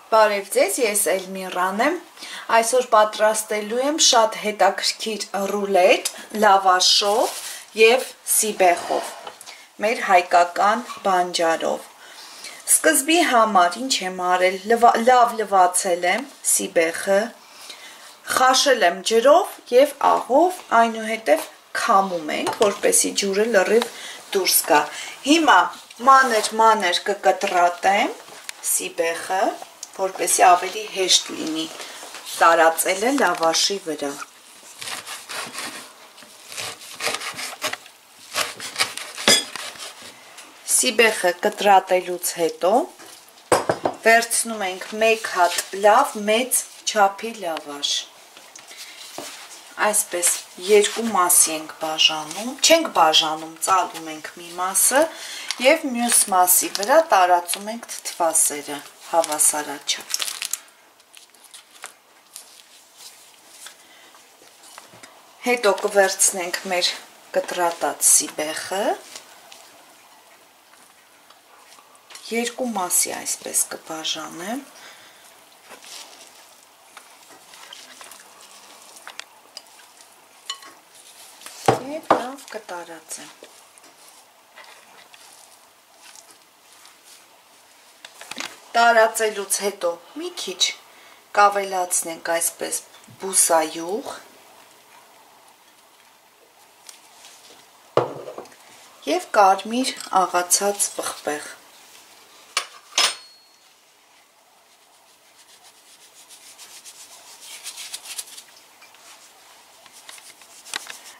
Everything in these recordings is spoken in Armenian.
Բարև ձեզ, ես Էլմիրան եմ, այսօր պատրաստելու եմ շատ հետաքրքիր ռուլետ, լավաշով և սիբեխով, մեր հայկական բանջարով։ Սկզբի համար ինչ եմ արել, լավ լվացել եմ սիբեխը, խաշել եմ ջրով և աղով, այնուհետև քամում ենք, որպեսզի ջուրը լրիվ դուրս գա։ Հիմա մանր կկտրատեմ սիբեխը, որպեսզի ավելի հեշտ լինի տարածելը լավաշի վրա։ Սիբեխը կտրատելուց հետո վերցնում ենք մեկ հատ լավ մեծ չափի լավաշ։ Այսպես երկու մասի ենք բաժանում, չենք բաժանում, ծալում ենք մի մասը և մյուս մասի վրա տարածում ենք թթվասերը հավասարաչափ։ Հետո կվերցնենք մեր կտրատած սիբեխը, երկու մասի այսպես կբաժանեմ, և լավ կտարածեմ։ Տարածելուց հետո մի քիչ կավելացնենք այսպես բուսայուղ և կարմիր աղացած պղպեղ։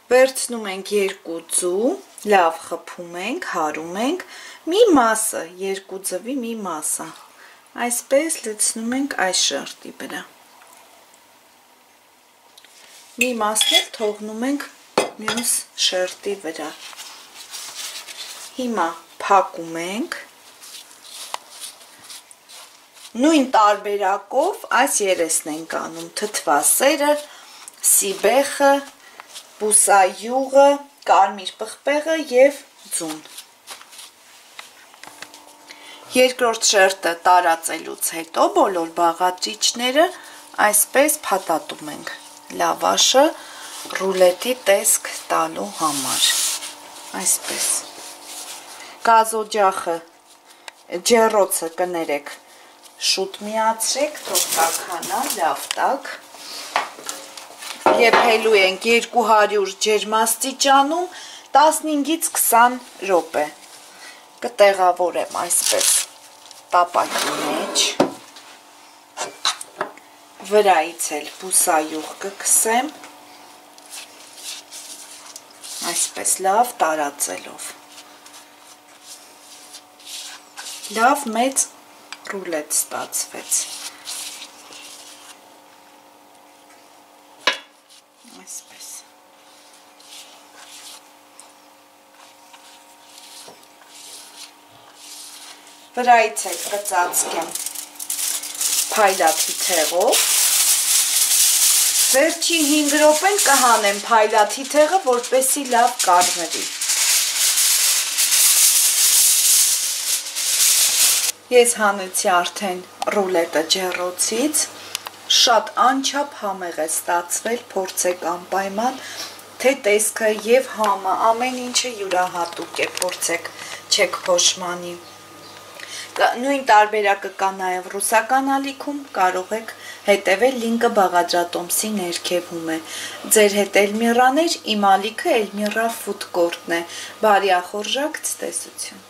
Վերցնում ենք երկու ձու, լավ խփում ենք, հարում ենք, մի մասը, երկու ձվի մի մասը, այսպես լցնում ենք այս շերտի վրա։ Մի մասն էլ թողնում ենք մյուս շերտի վրա։ Հիմա փակում ենք, նույն տարբերակով այս երեսն ենք անում, թթվասերը, սիբեխը, բուսայուղը, կարմիր պղպեղը և ձուն։ Երկրորդ շերտը տարածելուց հետո բոլոր բաղադրիչները այսպես փաթաթում ենք լավաշը ռուլետի տեսք տալու համար, այսպես։ Գազօջախը, ջեռոցը կներեք, շուտ միացրեք, թող տաքանա, լավ տաք։ Եփելու ենք 200 ջերմաստիճանում 15-ից 20 րոպե։ Կտեղավորեմ այսպես տապակի մեջ, վրայից էլ բուսայուղ կքսեմ, այսպես լավ տարածելով։ Լավ մեծ ռուլետ ստացվեց։ Այսպես։ Վրայից էլ կծածկեմ փայլատի թեղով։ Վերջին 5 րոպեն կհանեմ փայլատի թեղը, որպեսզի լավ կարմրի։ Ես հանեցի արդեն ռուլետը ջեռոցից, շատ անչափ համեղ է ստացվել, փորձեք անպայման, թե տեսքը և համը, ամեն ինչը յուրահատուկ է, փորձեք, չեք փոշմանի։ Նույն տարբերակը կա նաև ռուսական ալիքում, կարող եք հետևել, լինկը բաղադրատոմսի ներքևում է։ Ձեր հետ Էլմիրանն էր, իմ ալիքը Էլմիրա ֆուդ կորտն է։ Բարի ախորժակ, ցտեսություն։